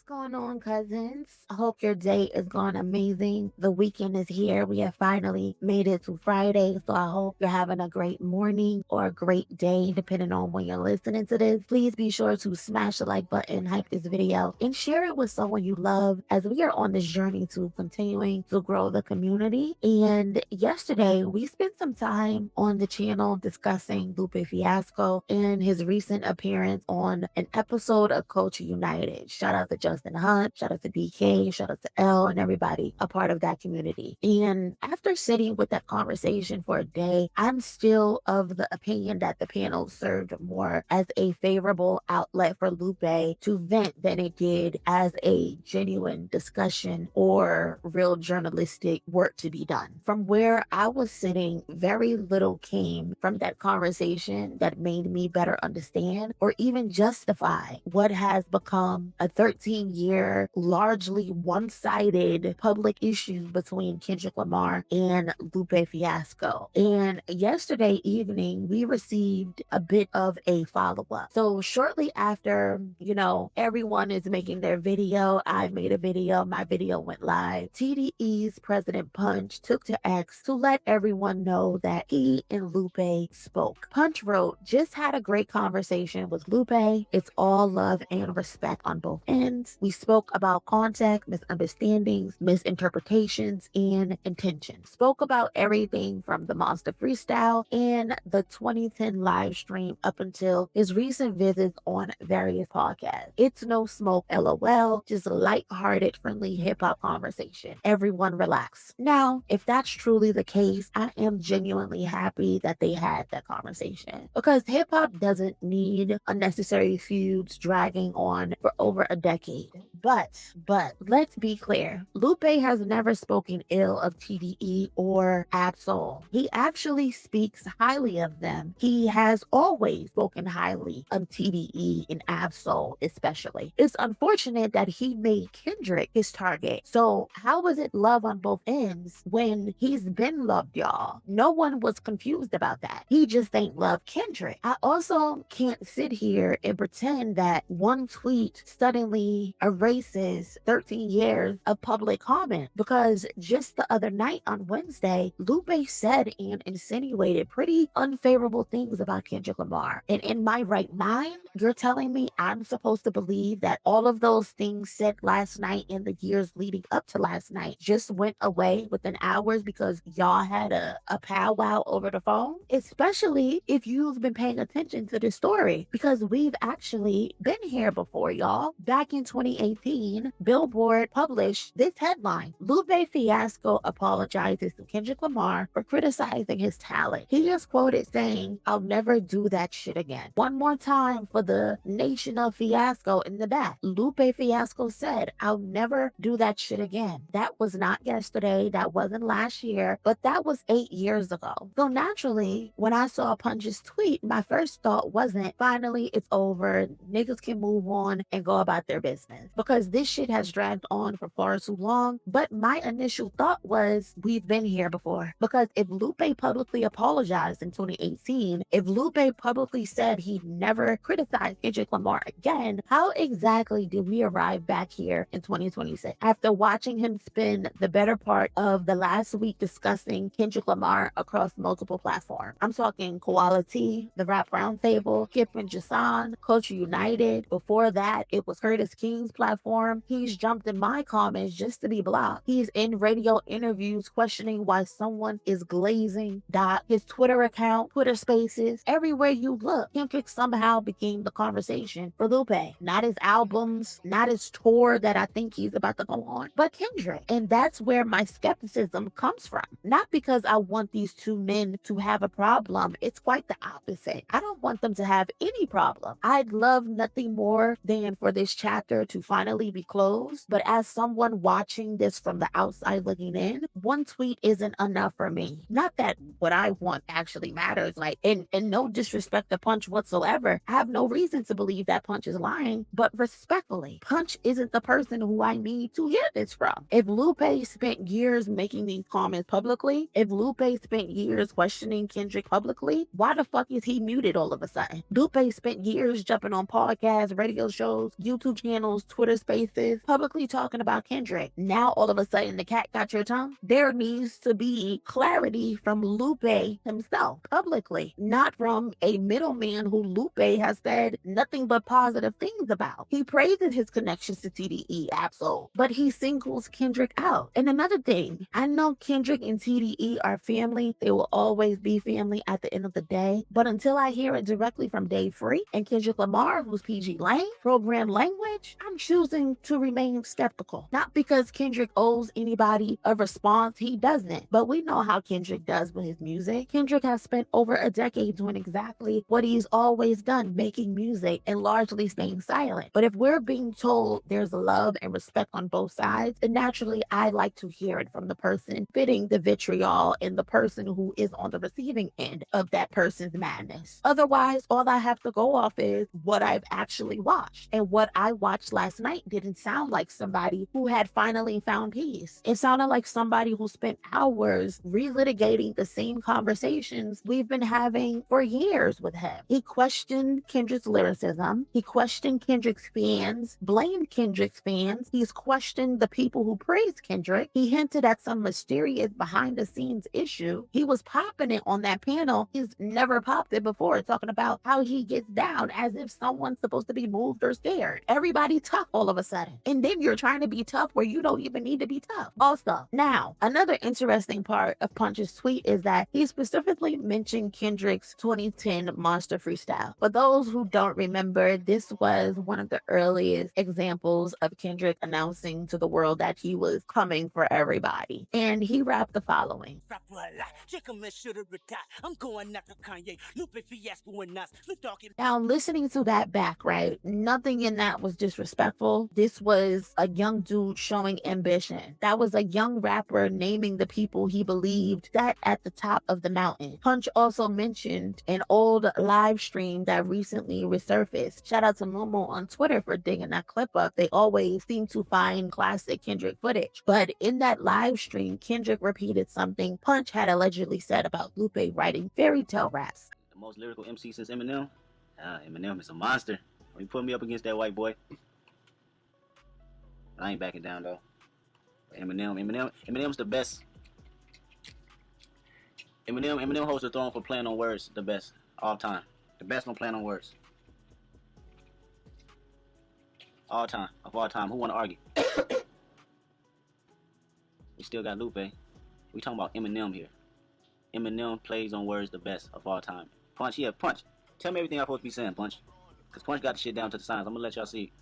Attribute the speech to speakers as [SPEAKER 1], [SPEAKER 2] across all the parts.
[SPEAKER 1] going on, cousins? I hope your day is going amazing. The weekend is here. We have finally made it to Friday, so I hope you're having a great morning or a great day, depending on when you're listening to this. Please be sure to smash the like button, hype this video, and share it with someone you love as we are on this journey to continuing to grow the community. And yesterday, we spent some time on the channel discussing Lupe Fiasco and his recent appearance on an episode of Culture United. Shout out to Justin Hunt, shout out to BK, shout out to L, and everybody a part of that community. And after sitting with that conversation for a day, I'm still of the opinion that the panel served more as a favorable outlet for Lupe to vent than it did as a genuine discussion or real journalistic work to be done. From where I was sitting, very little came from that conversation that made me better understand or even justify what has become a 13-year, largely one-sided public issue between Kendrick Lamar and Lupe Fiasco. And yesterday evening, we received a bit of a follow-up. So shortly after, everyone is making their video, I made a video, my video went live. TDE's President Punch took to X to let everyone know that he and Lupe spoke. Punch wrote, "Just had a great conversation with Lupe. It's all love and respect on both ends. We spoke about context, misunderstandings, misinterpretations, and intention. Spoke about everything from the Monster Freestyle and the 2010 live stream up until his recent visits on various podcasts. It's no smoke, LOL, just a light-hearted, friendly hip-hop conversation. Everyone relax." Now, if that's truly the case, I am genuinely happy that they had that conversation because hip-hop doesn't need unnecessary feuds dragging on for over a decade. But let's be clear. Lupe has never spoken ill of TDE or Absol. He actually speaks highly of them. He has always spoken highly of TDE and Absol especially. It's unfortunate that he made Kendrick his target. So how is it love on both ends when he's been loved, y'all? No one was confused about that. He just ain't love Kendrick. I also can't sit here and pretend that one tweet suddenly erases 13 years of public comment because just the other night on Wednesday, Lupe said and insinuated pretty unfavorable things about Kendrick Lamar. And in my right mind, you're telling me I'm supposed to believe that all of those things said last night and the years leading up to last night just went away within hours because y'all had a powwow over the phone? Especially if you've been paying attention to this story, because we've actually been here before, y'all. Back in 2018, Billboard published this headline: Lupe Fiasco apologizes to Kendrick Lamar for criticizing his talent. He just quoted saying, "I'll never do that shit again." One more time for the nation of Fiasco in the back. Lupe Fiasco said, "I'll never do that shit again." That was not yesterday. That wasn't last year, but that was 8 years ago. So naturally, when I saw Punch's tweet, my first thought wasn't, finally, it's over. Niggas can move on and go about their business, because this shit has dragged on for far too long. But my initial thought was, we've been here before. Because if Lupe publicly apologized in 2018, if Lupe publicly said he'd never criticize Kendrick Lamar again, how exactly did we arrive back here in 2026? After watching him spend the better part of the last week discussing Kendrick Lamar across multiple platforms. I'm talking Quality, the Rap Roundtable, Kip and Jason, Culture United. Before that, it was Curtis King's platform. He's jumped in my comments just to be blocked. He's in radio interviews questioning why someone is glazing his Twitter account, Twitter Spaces. Everywhere you look, Kendrick somehow became the conversation for Lupe. Not his albums, not his tour that I think he's about to go on, but Kendrick. And that's where my skepticism comes from. Not because I want these two men to have a problem. It's quite the opposite. I don't want them to have any problem. I'd love nothing more than for this chapter to finally be closed. But as someone watching this from the outside looking in, one tweet isn't enough for me. Not that what I want actually matters. And no disrespect to Punch whatsoever. I have no reason to believe that Punch is lying. But respectfully, Punch isn't the person who I need to hear this from. If Lupe spent years making these comments publicly, if Lupe spent years questioning Kendrick publicly, why the fuck is he muted all of a sudden? Lupe spent years jumping on podcasts, radio shows, YouTube channels, Twitter Twitter spaces publicly talking about Kendrick. Now all of a sudden the cat got your tongue. There needs to be clarity from Lupe himself publicly, not from a middleman who Lupe has said nothing but positive things about. He praises his connections to TDE, absolutely, but he singles Kendrick out. And another thing, I know Kendrick and TDE are family. They will always be family at the end of the day. But until I hear it directly from Dave Free and Kendrick Lamar, who's PG Lane, program language, I'm choosing to remain skeptical. Not because Kendrick owes anybody a response, he doesn't. But we know how Kendrick does with his music. Kendrick has spent over a decade doing exactly what he's always done, making music and largely staying silent. But if we're being told there's love and respect on both sides, then naturally I like to hear it from the person fitting the vitriol and the person who is on the receiving end of that person's madness. Otherwise, all I have to go off is what I've actually watched. And what I watched last night didn't sound like somebody who had finally found peace. It sounded like somebody who spent hours relitigating the same conversations we've been having for years with him. He questioned Kendrick's lyricism. He questioned Kendrick's fans, blamed Kendrick's fans. He's questioned the people who praise Kendrick. He hinted at some mysterious behind the scenes issue. He was popping it on that panel. He's never popped it before, talking about how he gets down as if someone's supposed to be moved or scared. Everybody tough all of a sudden. And then you're trying to be tough where you don't even need to be tough. Also, now, another interesting part of Punch's tweet is that he specifically mentioned Kendrick's 2010 Monster Freestyle. For those who don't remember, this was one of the earliest examples of Kendrick announcing to the world that he was coming for everybody. And he rapped the following. Now, listening to that back, right, nothing in that was disrespectful. This was a young dude showing ambition. That was a young rapper naming the people he believed sat at the top of the mountain. Punch also mentioned an old live stream that recently resurfaced. Shout out to Momo on Twitter for digging that clip up. They always seem to find classic Kendrick footage. But in that live stream, Kendrick repeated something Punch had allegedly said about Lupe writing fairy tale raps.
[SPEAKER 2] The most lyrical MC since Eminem? Eminem is a monster. When you put me up against that white boy, I ain't backing down though. Eminem's the best. Eminem holds the throne for playing on words, the best all time. The best on playing on words. All time, of all time. Who wanna argue? We still got Lupe. We talking about Eminem here. Eminem plays on words the best of all time. Punch, yeah, Punch. Tell me everything I'm supposed to be saying, Punch. Cause Punch got the shit down to the science. I'm gonna let y'all see.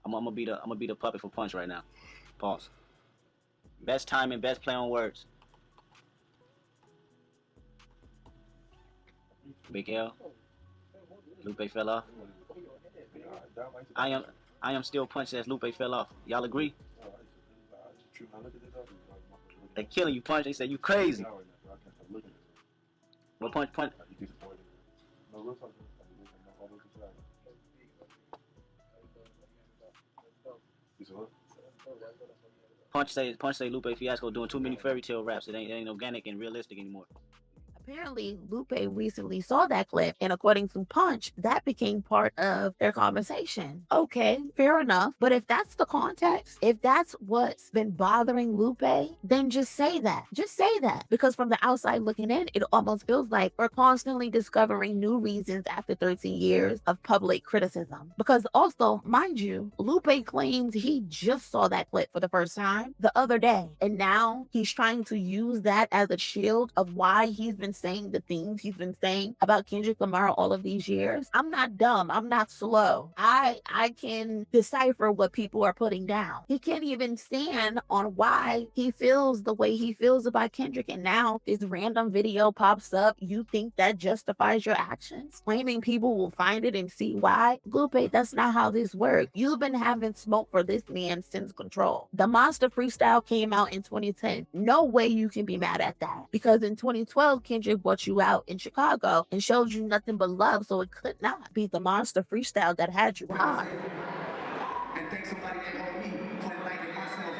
[SPEAKER 2] I'm gonna be the puppet for Punch right now. Pause. Best timing, best play on words. Big L. Lupe fell off. I am still Punch as Lupe fell off. Y'all agree? They killing you, Punch. They say you crazy. Well, Punch. Punch say Lupe Fiasco doing too many fairy tale raps. It ain't organic and realistic anymore.
[SPEAKER 1] Apparently, Lupe recently saw that clip, and according to Punch, that became part of their conversation. Okay, fair enough. But if that's the context, if that's what's been bothering Lupe, then just say that. Just say that. Because from the outside looking in, it almost feels like we're constantly discovering new reasons after 13 years of public criticism. Because also, mind you, Lupe claims he just saw that clip for the first time the other day. And now he's trying to use that as a shield of why he's been saying the things he's been saying about Kendrick Lamar all of these years. I'm not dumb. I'm not slow. I can decipher what people are putting down. He can't even stand on why he feels the way he feels about Kendrick. And now this random video pops up. You think that justifies your actions? Claiming people will find it and see why? Lupe, that's not how this works. You've been having smoke for this man since Control. The Monster Freestyle came out in 2010. No way you can be mad at that. Because in 2012, Kendrick brought you out in Chicago and showed you nothing but love, so it could not be the Monster Freestyle that had you high.
[SPEAKER 3] And thank somebody that helped me play like it myself.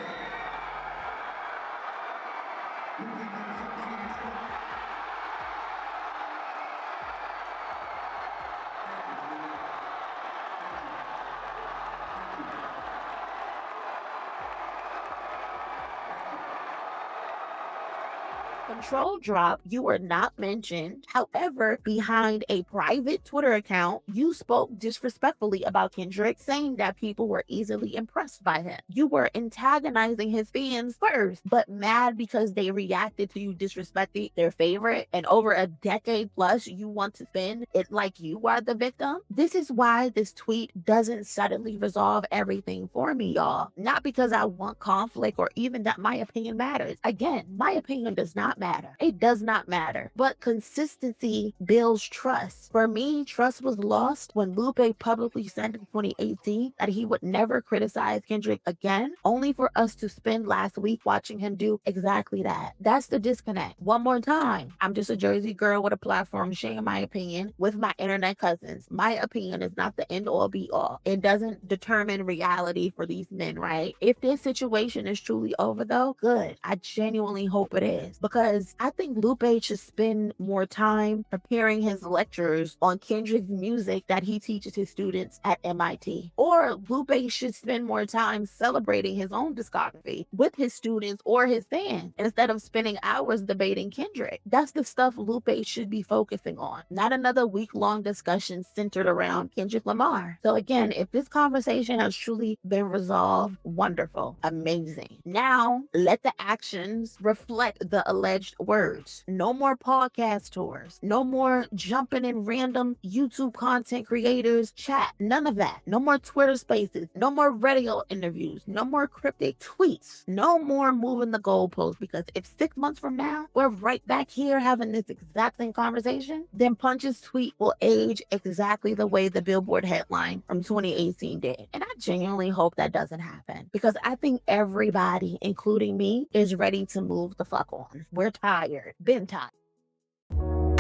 [SPEAKER 1] Control drop, you were not mentioned. However, behind a private Twitter account, you spoke disrespectfully about Kendrick, saying that people were easily impressed by him. You were antagonizing his fans first, but mad because they reacted to you disrespecting their favorite, and over a decade plus, you want to spin it like you are the victim. This is why this tweet doesn't suddenly resolve everything for me, y'all. Not because I want conflict or even that my opinion matters. Again, my opinion does not matter. It does not matter. But consistency builds trust. For me, trust was lost when Lupe publicly said in 2018 that he would never criticize Kendrick again, only for us to spend last week watching him do exactly that. That's the disconnect. One more time, I'm just a Jersey girl with a platform sharing my opinion with my internet cousins. My opinion is not the end all be all. It doesn't determine reality for these men, right? If this situation is truly over though, good. I genuinely hope it is, because I think Lupe should spend more time preparing his lectures on Kendrick's music that he teaches his students at MIT. Or Lupe should spend more time celebrating his own discography with his students or his fans instead of spending hours debating Kendrick. That's the stuff Lupe should be focusing on, not another week-long discussion centered around Kendrick Lamar. So again, if this conversation has truly been resolved, wonderful, amazing. Now, let the actions reflect the alleged words. No more podcast tours. No more jumping in random YouTube content creators chat. None of that. No more Twitter spaces. No more radio interviews. No more cryptic tweets. No more moving the goalposts, because if 6 months from now, we're right back here having this exact same conversation, then Punch's tweet will age exactly the way the Billboard headline from 2018 did. And I genuinely hope that doesn't happen, because I think everybody, including me, is ready to move the fuck on. We're tired. Been tired.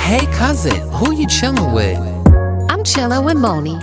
[SPEAKER 4] Hey cousin, who you chilling with?
[SPEAKER 5] I'm chilling with MONIE.